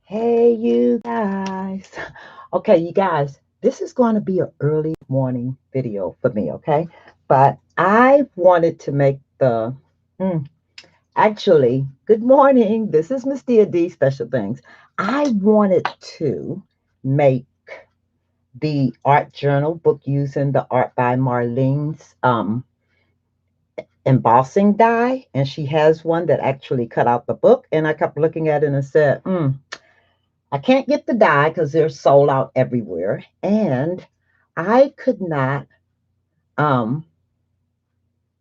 Hey, you guys. Okay, you guys, this is going to be an early morning video for me, okay? But I wanted to make mm, actually, good morning. This is Miss Dia D Special Things. I wanted to make the art journal book using the Art by Marlene's embossing die, and she has one that actually cut out the book. And I kept looking at it and said, I can't get the die because they're sold out everywhere. And I could not, um,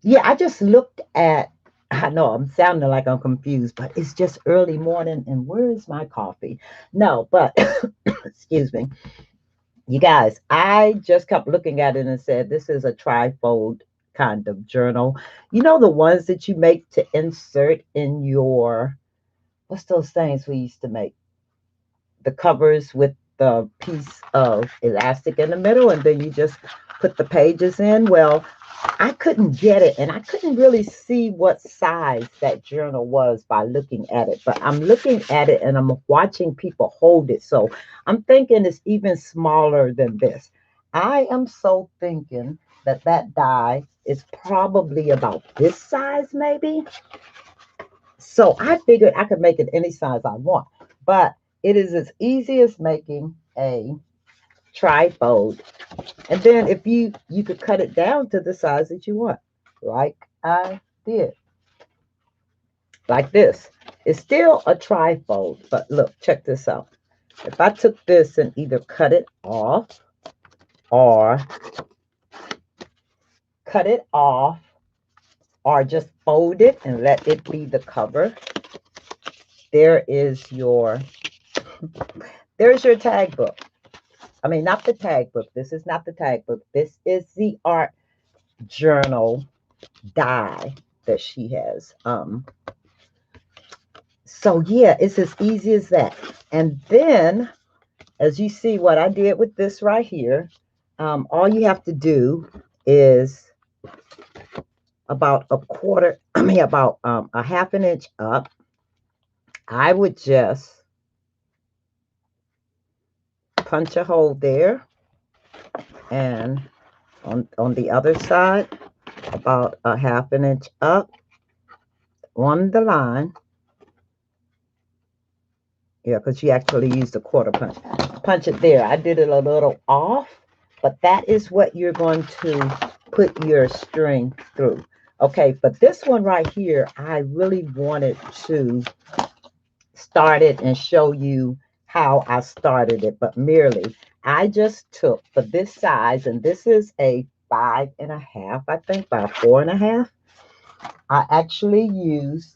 yeah, I just looked at, I know I'm sounding like I'm confused, but it's just early morning and where is my coffee? No, but excuse me. You guys, I just kept looking at it and said, this is a trifold kind of journal. You know, the ones that you make to insert in your, what's those things we used to make? The covers with the piece of elastic in the middle, and then you just put the pages in. Well, I couldn't get it, and I couldn't really see what size that journal was by looking at it. But I'm looking at it and I'm watching people hold it. So I'm thinking it's even smaller than this. I am so thinking that that die is probably about this size, maybe. So I figured I could make it any size I want, but it is as easy as making a trifold. And then if you could cut it down to the size that you want, like I did, like this. It's still a trifold, but look, check this out. If I took this and either cut it off or cut it off or just fold it and let it be the cover, there is there's your tag book. I mean, not the tag book. This is not the tag book. This is the art journal die that she has. So yeah, it's as easy as that. And then, as you see, what I did with this right here, all you have to do is about a quarter. I mean, about a half an inch up. I would just punch a hole there, and on the other side, about a half an inch up on the line. Yeah, because she actually used a quarter punch. Punch it there. I did it a little off, but that is what you're going to put your string through. Okay, but this one right here, I really wanted to start it and show you how I started it, but merely I just took for this size, and this is a 5.5, I think, by 4.5. I actually used,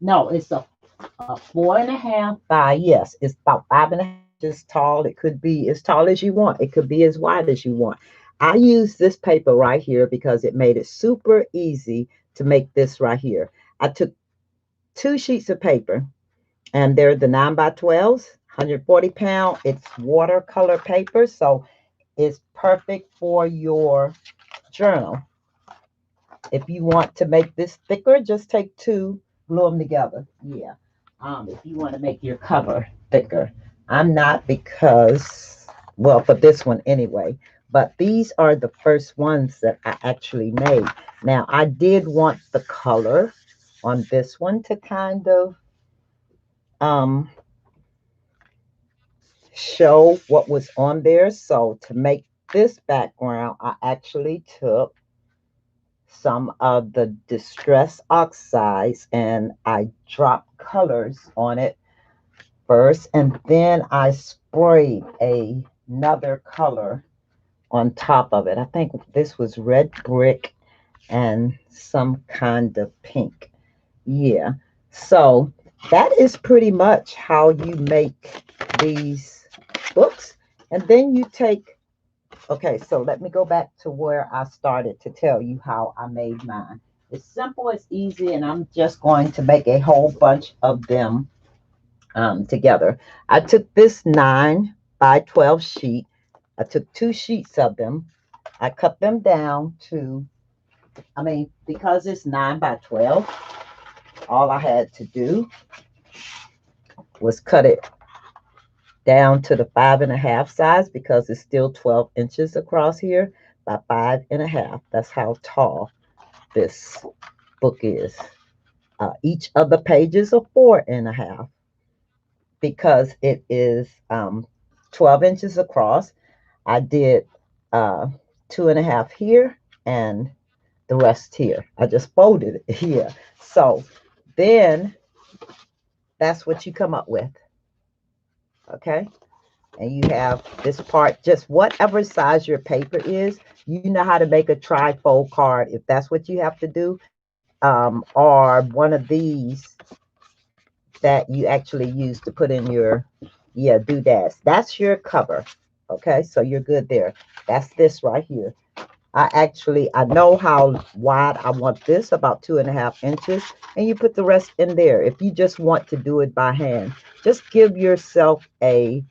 no, it's a 4.5 by, yes, it's about 5.5 inches tall. It could be as tall as you want. It could be as wide as you want. I used this paper right here because it made it super easy to make this right here. I took 2 sheets of paper, and they're the 9 by 12s, 140 pound. It's watercolor paper, so it's perfect for your journal. If you want to make this thicker, just take two, glue them together. Yeah. If you want to make your cover thicker. I'm not because, well, for this one anyway, but these are the first ones that I actually made. Now, I did want the color on this one to kind of um, show what was on there. So to make this background, I actually took some of the distress oxides and I dropped colors on it first, and then I sprayed another color on top of it. I think this was red brick and some kind of pink. Yeah. So that is pretty much how you make these books. And then you take, okay, so let me go back to where I started to tell you how I made mine. It's simple, it's easy, and I'm just going to make a whole bunch of them together. I took this 9 by 12 sheet. I took 2 sheets of them. I cut them down to, I mean, because it's 9 by 12, all I had to do was cut it down to the 5.5 size because it's still 12 inches across here by 5.5. That's how tall this book is. Each of the pages are 4.5 because it is 12 inches across. I did uh, 2.5 here and the rest here. I just folded it here. So then that's what you come up with. Okay. And you have this part, just whatever size your paper is, you know how to make a trifold card if that's what you have to do, or one of these that you actually use to put in your, yeah, doodads. That's your cover. Okay, so you're good there. That's this right here. I know how wide I want this, about 2.5 inches, and you put the rest in there. If you just want to do it by hand, just give yourself a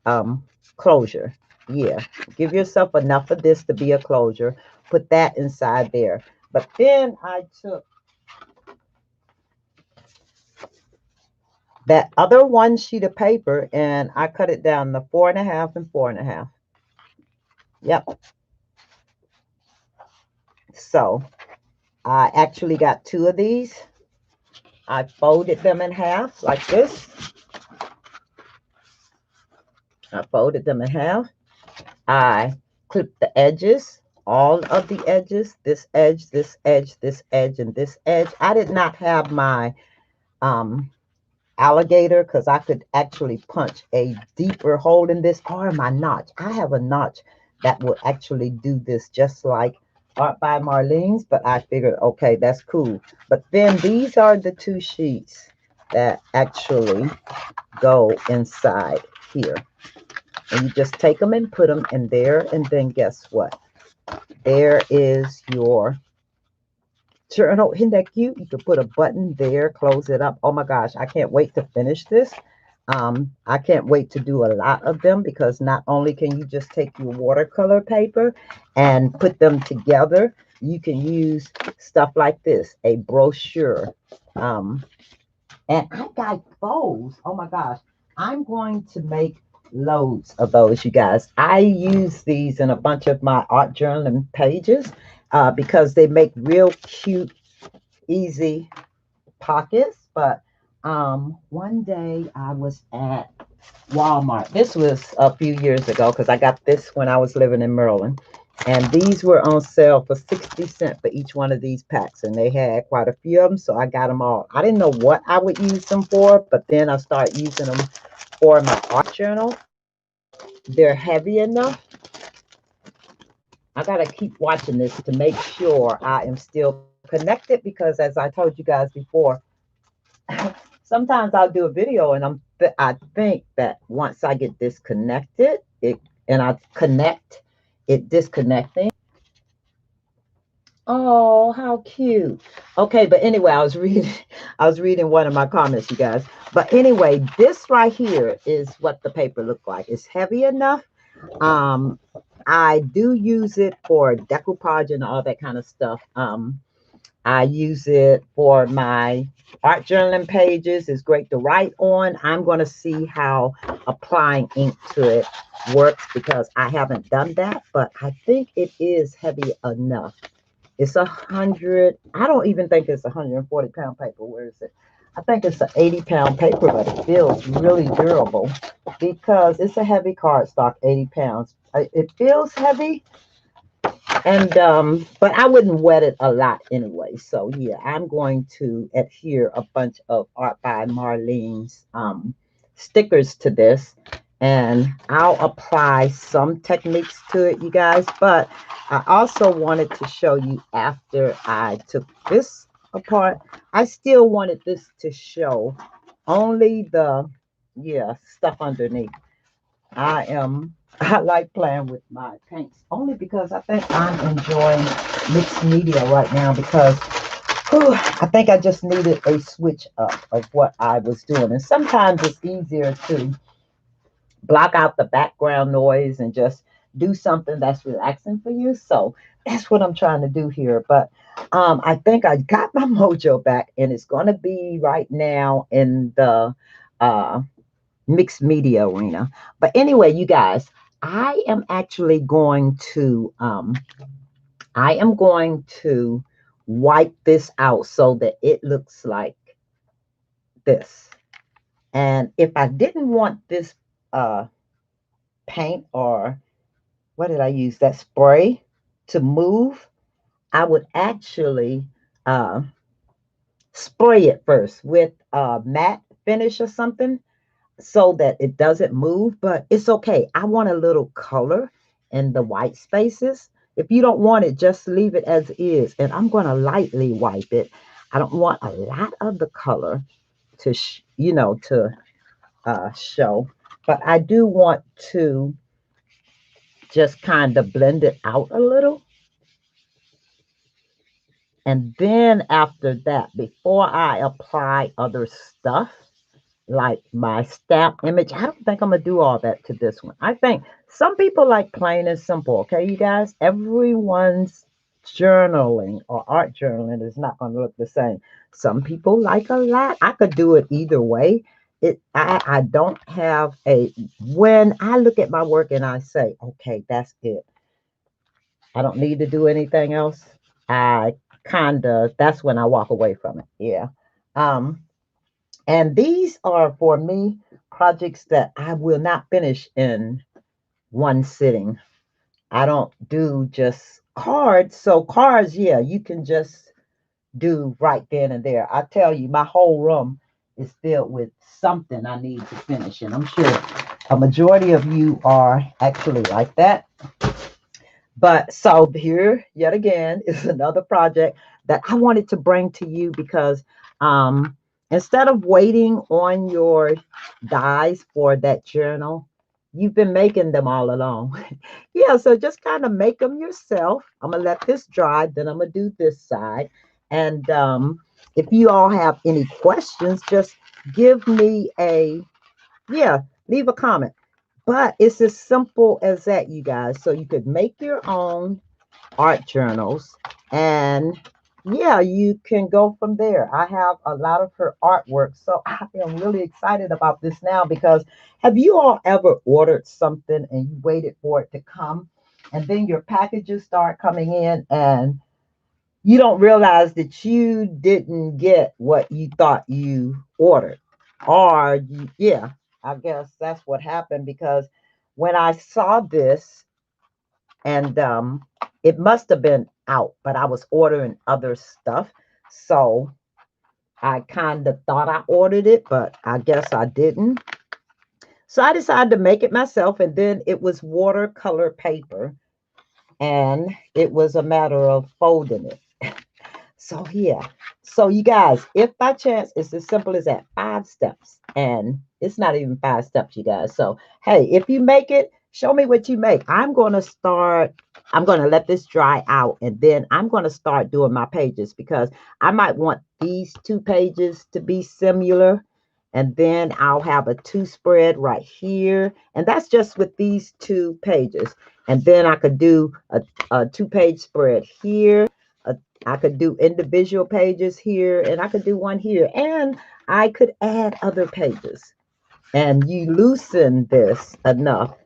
um closure. Yeah, give yourself enough of this to be a closure. Put that inside there. But then I took that other one sheet of paper and I cut it down to 4.5 and 4.5. Yep. So I actually got two of these. I folded them in half like this. I folded them in half. I clipped the edges, all of the edges, this edge, this edge, this edge, and this edge. I did not have my um, alligator because I could actually punch a deeper hole in this, or my notch. I have a notch that will actually do this just like Art by Marlene's, but I figured, okay, that's cool. But then these are the two sheets that actually go inside here. And you just take them and put them in there, and then guess what? There is your journal. Isn't that cute? You can put a button there, close it up. Oh my gosh, I can't wait to finish this. I can't wait to do a lot of them because not only can you just take your watercolor paper and put them together, you can use stuff like this, a brochure. Um, and I got those. Oh my gosh. I'm going to make loads of those, you guys. I use these in a bunch of my art journaling pages because they make real cute, easy pockets. But one day I was at Walmart. This was a few years ago because I got this when I was living in Maryland. And these were on sale for 60 cents for each one of these packs. And they had quite a few of them, so I got them all. I didn't know what I would use them for, but then I started using them for my art journal. They're heavy enough. I got to keep watching this to make sure I am still connected because, as I told you guys before, sometimes I'll do a video and I think that once I get disconnected, and I connect, it disconnecting. Oh, how cute. Okay, but anyway, I was reading one of my comments, you guys. But anyway, this right here is what the paper looked like. It's heavy enough. Um, I do use it for decoupage and all that kind of stuff. I use it for my art journaling pages. It's great to write on. I'm going to see how applying ink to it works because I haven't done that, but I think it is heavy enough. It's 100. I don't even think it's 140-pound paper. Where is it? I think it's an 80-pound paper, but it feels really durable because it's a heavy cardstock, 80 pounds. It feels heavy, and but I wouldn't wet it a lot anyway. So yeah, I'm going to adhere a bunch of Art by Marlene's stickers to this, and I'll apply some techniques to it, you guys. But I also wanted to show you after I took this apart, I still wanted this to show only the, yeah, stuff underneath. I like playing with my paints only because I think I'm enjoying mixed media right now because I think I just needed a switch up of what I was doing. And sometimes it's easier to block out the background noise and just do something that's relaxing for you. So that's what I'm trying to do here. But I think I got my mojo back, and it's going to be right now in the uh, mixed media arena. But anyway, you guys, I am actually going to wipe this out so that it looks like this. And if I didn't want this uh, paint, or what did I use, that spray, to move, I would actually uh, spray it first with a matte finish or something so that it doesn't move. But it's okay. I want a little color in the white spaces. If you don't want it, just leave it as is. And I'm going to lightly wipe it. I don't want a lot of the color to, show. But I do want to just kind of blend it out a little. And then after that, before I apply other stuff, like my stamp image, I don't think I'm going to do all that to this one. I think some people like plain and simple, okay, you guys? Everyone's journaling or art journaling is not going to look the same. Some people like a lot. I could do it either way. I don't have when I look at my work and I say, okay, that's it. I don't need to do anything else. I that's when I walk away from it. Yeah. Um, and these are for me projects that I will not finish in one sitting. I don't do just cards. So cards, yeah, you can just do right then and there. I tell you, my whole room is filled with something I need to finish. And I'm sure a majority of you are actually like that. But so here, yet again, is another project that I wanted to bring to you because instead of waiting on your dies for that journal, you've been making them all along. Yeah, so just kind of make them yourself. I'm going to let this dry, then I'm going to do this side. And if you all have any questions, just give me yeah, leave a comment. But it's as simple as that, you guys. So you could make your own art journals, and yeah, you can go from there. I have a lot of her artwork, so I am really excited about this now because have you all ever ordered something and you waited for it to come, and then your packages start coming in and you don't realize that you didn't get what you thought you ordered? Or yeah, I guess that's what happened because when I saw this, and it must have been out, but I was ordering other stuff, so I kind of thought I ordered it, but I guess I didn't. So I decided to make it myself, and then it was watercolor paper, and it was a matter of folding it. So yeah. So you guys, if by chance it's as simple as that, 5 steps, and it's not even 5 steps, you guys. So hey, if you make it, show me what you make. I'm gonna let this dry out, and then I'm gonna start doing my pages because I might want these 2 pages to be similar. And then I'll have a 2 spread right here. And that's just with these 2 pages. And then I could do a 2 page spread here. I could do individual pages here, and I could do one here, and I could add other pages. And you loosen this enough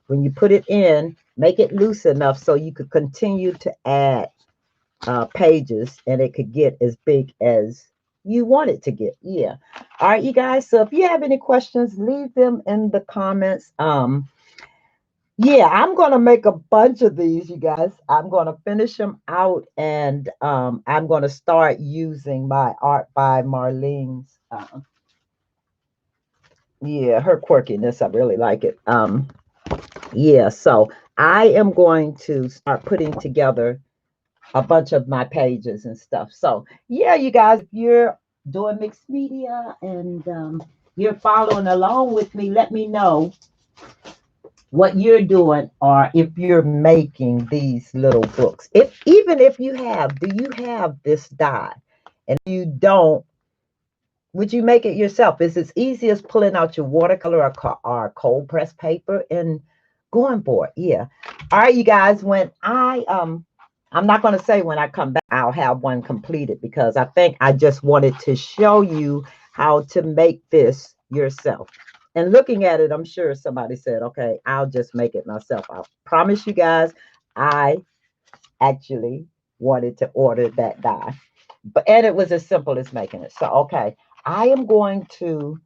when you put it in, make it loose enough so you could continue to add pages, and it could get as big as you want it to get. Yeah. All right, you guys. So if you have any questions, leave them in the comments. Yeah, I'm going to make a bunch of these, you guys. I'm going to finish them out, and I'm going to start using my Art by Marlene's. Yeah, her quirkiness. I really like it. Yeah, so I am going to start putting together a bunch of my pages and stuff. So yeah, you guys, if you're doing mixed media and you're following along with me, let me know what you're doing, or if you're making these little books. If even if you have, do you have this die? And if you don't, would you make it yourself? It's as easy as pulling out your watercolor or cold press paper and going for it. Yeah. All right, you guys. When I'm not going to say when I come back, I'll have one completed because I think I just wanted to show you how to make this yourself. And looking at it, I'm sure somebody said, okay, I'll just make it myself. I promise you guys, I actually wanted to order that die. And it was as simple as making it. So okay, I am going to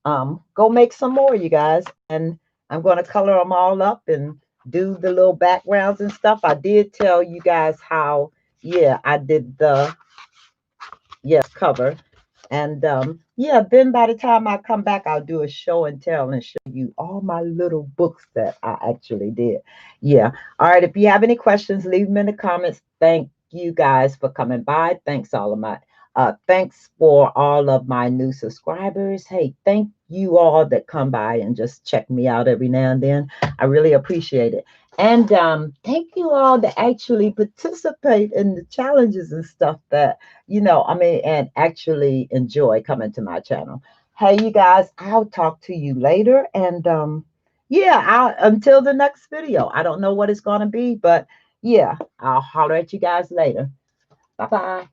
go make some more, you guys, and I'm going to color them all up and do the little backgrounds and stuff. I did tell you guys how, yeah, I did the, yes, cover. And yeah, then by the time I come back, I'll do a show and tell and show you all my little books that I actually did. Yeah. All right. If you have any questions, leave them in the comments. Thank you guys for coming by. Thanks for all of my new subscribers. Hey, thank you all that come by and just check me out every now and then. I really appreciate it. And thank you all that actually participate in the challenges and stuff that, I mean, and actually enjoy coming to my channel. Hey, you guys, I'll talk to you later. And yeah, until the next video. I don't know what it's going to be, but yeah, I'll holler at you guys later. Bye bye.